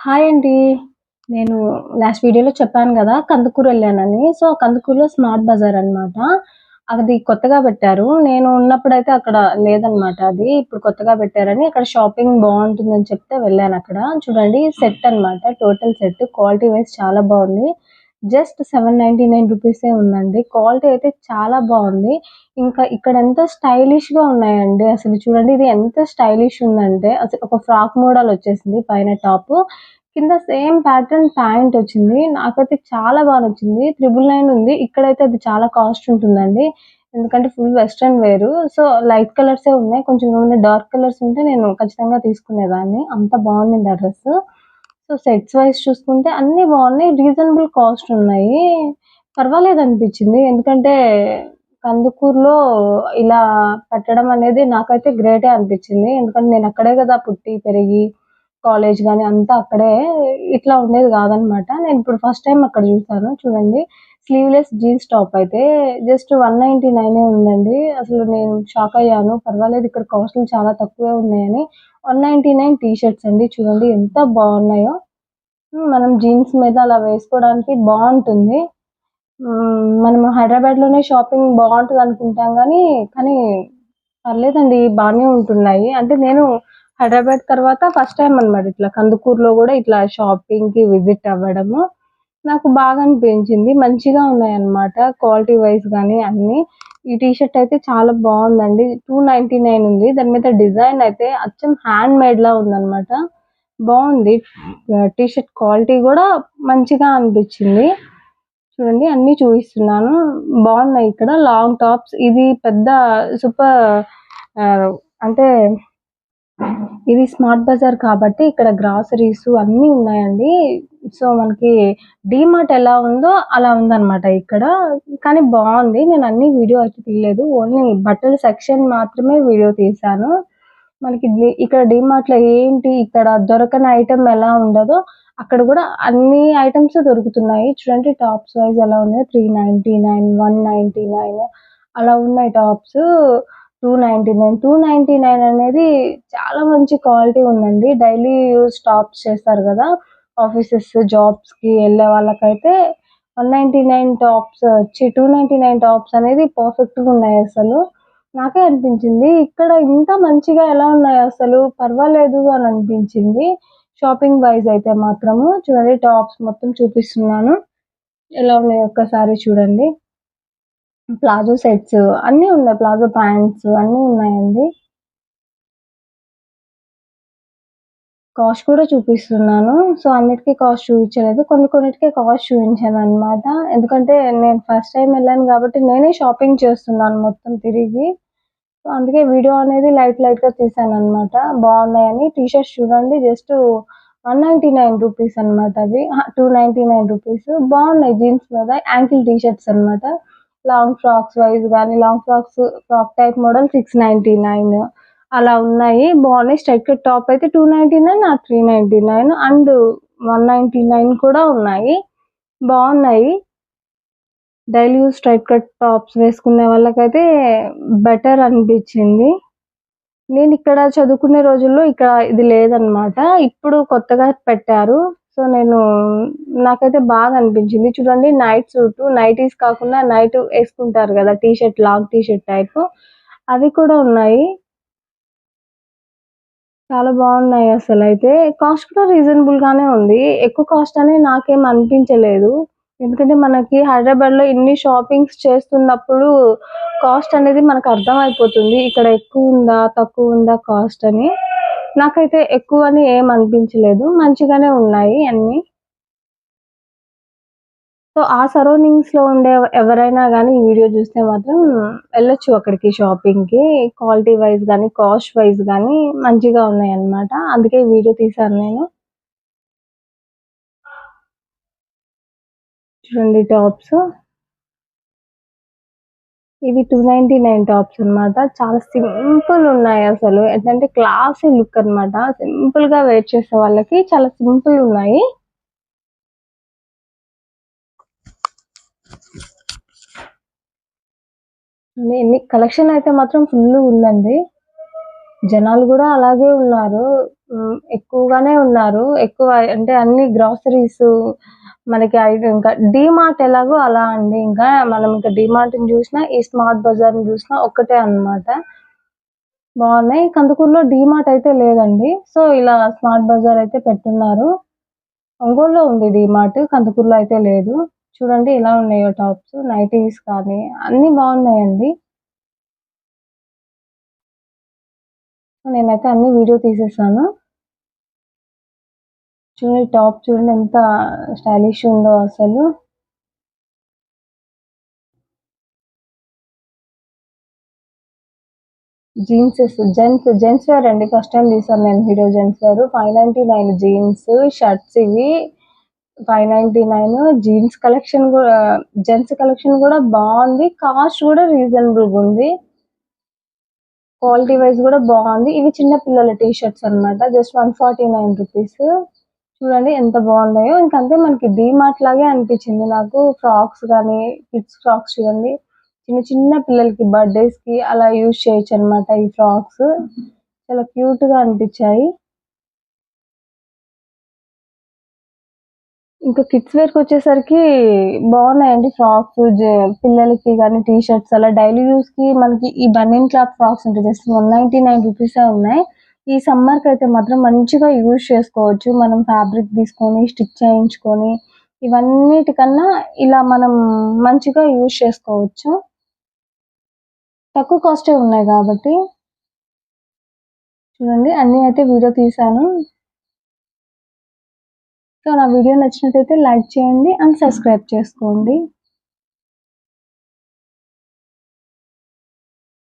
Hi అండి. నేను last వీడియోలో చెప్పాను గదా! కందుకూరు ఎళ్ళానని. సో, కందుకూరులో స్మార్ట్ బజార్ అనమాట. అది కొత్తగా పెట్టారు. నేను ఉన్నప్పుడైతే అక్కడ లేదనమాట అది. ఇప్పుడు కొత్తగా పెట్టారని అక్కడ షాపింగ్ బావుంటుందని చెప్తే వెళ్ళానక్కడ. చూడండి సెట్ అనమాట. టోటల్ సెట్ క్వాలిటీ వైస్ చాలా బావుంది. జస్ట్ రూ. 799 ఉందండి. క్వాలిటీ అయితే చాలా బావుంది. ఇంకా ఇక్కడెంత స్టైలిష్‌గా ఉన్నాయండి. అసలు చూడండి ఇది ఎంత స్టైలిష్ ఉందంటే అసలు ఒక ఫ్రాక్ మోడల్ వచ్చేసింది పైన టాపు. కింద సేమ్ ప్యాటర్న్ ప్యాంటొచ్చింది. నాకైతే చాలా బా నచ్చింది. 999 ఉంది. ఇక్కడైతే అది చాలా కాస్ట్ ఉంటుందండి. ఎందుకంటే ఫుల్ వెస్టర్న్ వేరు. సో, లైట్ కలర్సే ఉన్నాయి. కొంచెం ఏమైనా డార్క్ కలర్స్ ఉంటే నేను ఖచ్చితంగా తీసుకునేదాన్ని. అంత బావుండింది ఆ డ్రెస్సు. సో, సెట్స్ వైస్ చూసుకుంటే అన్నీ బావున్నాయి. రీజనబుల్ కాస్ట్ ఉన్నాయి. పర్వాలేదనిపిచ్చింది. ఎందుకంటే కందుకూరులో ఇలా పెట్టడం అనేది నాకైతే గ్రేటే అనిపిచ్చింది. ఎందుకంటే నేనక్కడే గదా పుట్టి, పెరిగి కాలేజ్ గాని అంతా అక్కడే. ఇట్లా ఉండేది గాదనమాట. నేనిప్పుడు ఫస్ట్ టైమ్ అక్కడ జూసాను. చూడండి స్లీవ్‌లెస్ జీన్స్ టాప్ అయితే జస్ట్ 199 ఉందండి. అసలు నేను షాకయ్యాను. పర్వాలేదు ఇక్కడ కాస్ట్‌లు చాలా తక్కువే ఉన్నాయని. 199 టీ షర్ట్స్ అండి. చూడండి ఎంత బావున్నాయో. మనం జీన్స్ మీద అలా వేసుకోవడానికి బావుంటుంది. మనము హైదరాబాద్‌లోనే షాపింగ్ బావుంటదనుకుంటాం గానీ, కానీ పర్లేదండి బానే ఉంటున్నాయి. అంటే నేను హైదరాబాద్ తర్వాత ఫస్ట్ టైమ్ అనమాట ఇట్లా కందుకూరులో గూడా ఇట్లా షాపింగ్‌కి విజిట్ అవ్వడము. నాకు బాగా అనిపించింది. మంచిగా ఉన్నాయన్నమాట. క్వాలిటీ వైస్ గాని అన్నీ. ఈ టీ షర్ట్ అయితే చాలా బావుందండి. 299 ఉంది. దాని మీద డిజైన్ అయితే అచ్చం హ్యాండ్ మేడ్‌లా ఉందన్నమాట. బావుంది. టీ షర్ట్ క్వాలిటీ గూడా మంచిగా అనిపిచ్చింది. చూడండి అన్నీ చూపిస్తున్నాను. బావున్నాయి ఇక్కడ లాంగ్ టాప్స్. ఇది పెద్ద సూపర్ ఆహ్, అంటే ఇది స్మార్ట్ బజార్ కాబట్టి ఇక్కడ గ్రాసరీస్ అన్నీ ఉన్నాయండి. సో, మనకి డీమార్ట్ ఎలా ఉందో అలా ఉందన్నమాట ఇక్కడ. కానీ బావుంది. నేను అన్ని వీడియో అయితే తీయలేదు. ఓన్లీ బట్టల సెక్షన్ మాత్రమే వీడియో తీశాను. మనకి ఇక్కడ డీమార్ట్‌లో ఏంటి ఇక్కడ దొరకని ఐటెమ్ ఎలా ఉండదో అక్కడ గూడా అన్ని ఐటెమ్స్ దొరుకుతున్నాయి. చూడండి టాప్స్ వైస్ ఎలా ఉన్నాయో 399, 199 అలా ఉన్నాయి టాప్స్. 299, 299 అనేది చాలా మంచి క్వాలిటీ ఉందండి. డైలీ యూజ్ టాప్స్ చేస్తారు గదా! ఆఫీసెస్, జాబ్స్‌కి ఎళ్ళే వాళ్ళకైతే 199 టాప్స్ ఛీ 299 టాప్స్ అనేది పర్ఫెక్ట్‌గా ఉన్నాయసలు. నాకే అనిపించింది ఇక్కడ ఇంత మంచిగా ఎలా ఉన్నాయసలు పర్వాలేదు అని అనిపించింది. షాపింగ్ వైస్ అయితే మాత్రము. చూడండి టాప్స్ మొత్తం చూపిస్తున్నాను. ఎలా ఉన్నాయో ఒక్కసారి చూడండి. ప్లాజో సెట్స్ అన్నీ ఉన్నాయి. ప్లాజో ప్యాంట్స్ అన్నీ ఉన్నాయండి. కాస్ట్ కూడా చూపిస్తున్నాను. సో, అన్నిటికి కాస్ట్ చూపించలేదు. కొన్నిటికే కాస్ట్ చూపించాననమాట. ఎందుకంటే నేను ఫస్ట్ టైమ్ ఎళ్ళాను గాబట్టి నేనే షాపింగ్ చేస్తున్నాను మొత్తం తిరిగి. సో, అందుకే వీడియో అనేది లైట్‌గా తీశాననమాట. బావున్నాయని. టీ షర్ట్స్ చూడండి జస్ట్ రూ. 199 అనమాట అవి. అహా! రూ. 299 బావున్నాయి జీన్స్ మీద. యాంకిల్ టీ షర్ట్స్ అనమాట. లాంగ్ ఫ్రాక్స్ వైస్ గాని, long frocks frock type model 699 అలా ఉన్నాయి. బావున్నాయి. స్ట్రెయిట్ కట్ టాప్ అయితే 299 399 అండ్ 199 కూడా ఉన్నాయి. బావున్నాయి. Daily use straight cut tops వేసుకునే వాళ్ళకైతే బెటర్ అనిపిచ్చింది. నేనిక్కడ చదువుకునే రోజుల్లో ఇక్కడ ఇది లేదనమాట. ఇప్పుడు కొత్తగా పెట్టారు. సో, నాకైతే బాగా అనిపించింది. చూడండి నైట్ సూటు, నైటీస్ కాకుండా నైట్ యేసుకుంటారు గదా! T shirt long T shirt type అవి కూడా ఉన్నాయి. చాలా బావున్నాయి అసలైతే. కాస్ట్ కూడా రీజనబుల్ గానే ఉంది. ఎక్కువ కాస్ట్ అని నాకేం అనిపించలేదు. ఎందుకంటే మనకి హైదరాబాద్‌లో ఇన్ని షాపింగ్స్ చేస్తున్నప్పుడు కాస్ట్ అనేది మనకు అర్థమైపోతుంది. ఇక్కడ ఎక్కువుందా? తక్కువుందా? కాస్ట్ అని. నాకైతే ఎక్కువని ఏం అనిపించలేదు. మంచిగానే ఉన్నాయి అన్నీ. సో, ఆ సరౌండింగ్స్‌లో ఉండే ఎవరైనా గానీ ఈ వీడియో చూస్తే మాత్రం వెళ్ళొచ్చు అక్కడికి షాపింగ్‌కి. క్వాలిటీ వైస్ గానీ, కాస్ట్ వైస్ గానీ మంచిగా ఉన్నాయన్నమాట. అందుకే ఈ వీడియో తీశాను నేను. చూడండి టాప్స్. ఇవి 299 టాప్స్ అన్నమాట. చాలా సింపుల్ ఉన్నాయసలు. ఎట్లంటే క్లాసీ లుక్ అన్నమాట. సింపుల్‌గా వేర్ చేసే వాళ్ళకి చాలా సింపుల్ ఉన్నాయి. కలెక్షన్ అయితే మాత్రం ఫుల్లుగుందండి. జనాలు గూడా అలాగే ఉన్నారు. ఎక్కువగానే ఉన్నారు. ఎక్కువ అంటే అన్ని గ్రోసరీస్ మనకి ఇంకా డీమార్ట్ ఎలాగో అలా అండి. ఇంకా మనం ఇంకా డీమార్ట్‌ని జూసినా, ఈ స్మార్ట్ బజార్‌ని జూసినా ఒక్కటే అన్నమాట. బావున్నాయి. కందుకూరులో డీమార్ట్ అయితే లేదండి. సో, ఇలా స్మార్ట్ బజార్ అయితే పెట్టున్నారు. ఒంగోలులో ఉంది డీమార్ట్. కందుకూరులో అయితే లేదు. చూడండి ఎలా ఉన్నాయో టాప్స్, నైటీస్ కానీ అన్నీ బావున్నాయండి. నేనైతే అన్ని వీడియో తీసేసాను. చూడండి టాప్ చూడండి ఎంత స్టైలిష్ ఉందో అసలు. జీన్సెస్ జెంట్స్ వేర్ అండి. ఫస్ట్ టైమ్ తీసాను నేను video gents wear. 599 jeans, shirts ఇవి 599. జీన్స్ కలెక్షన్ కూడా జెంట్స్ కలెక్షన్ కూడా బావుంది. కాస్ట్ కూడా రీజనబుల్‌గా ఉంది. క్వాలిటీ వైస్ కూడా బాగుంది. ఇవి చిన్న పిల్లల టీ షర్ట్స్ అన్నమాట. Just 149 rupees. చూడండి ఎంత బాగున్నాయో. ఇంకంతే మనకి డీమార్ట్ లాగే అనిపించింది నాకు. ఫ్రాక్స్ కానీ కిడ్స్ ఫ్రాక్స్ చూడండి. చిన్న చిన్న పిల్లలకి బర్త్డేస్‌కి అలా యూజ్ చేయొచ్చు అన్నమాట ఈ ఫ్రాక్స్. చాలా క్యూట్‌గా అనిపించాయి. ఇంకా కిడ్స్ వేర్‌కొచ్చేసరికి బాగున్నాయండి ఫ్రాక్స్. పిల్లలకి గానీ టీ షర్ట్స్ అలా డైలీ యూజ్‌కి మనకి ఈ బనియన్ క్లాత్ ఫ్రాక్స్ ఉంటాయి. జస్ట్ 199 రూపీసే ఉన్నాయి. ఈ సమ్మర్‌కైతే మాత్రం మంచిగా యూజ్ చేసుకోవచ్చు. మనం ఫ్యాబ్రిక్ తీసుకొని, స్టిచ్ చేయించుకొని, ఇవన్నిటికన్నా ఇలా మనం మంచిగా యూజ్ చేసుకోవచ్చు. తక్కువ కాస్టే ఉన్నాయి కాబట్టి. చూడండి అన్నీ అయితే వీడియో తీశాను. సో, నా వీడియో నచ్చినట్టయితే లైక్ చేయండి అండ్ సబ్స్క్రైబ్ చేసుకోండి.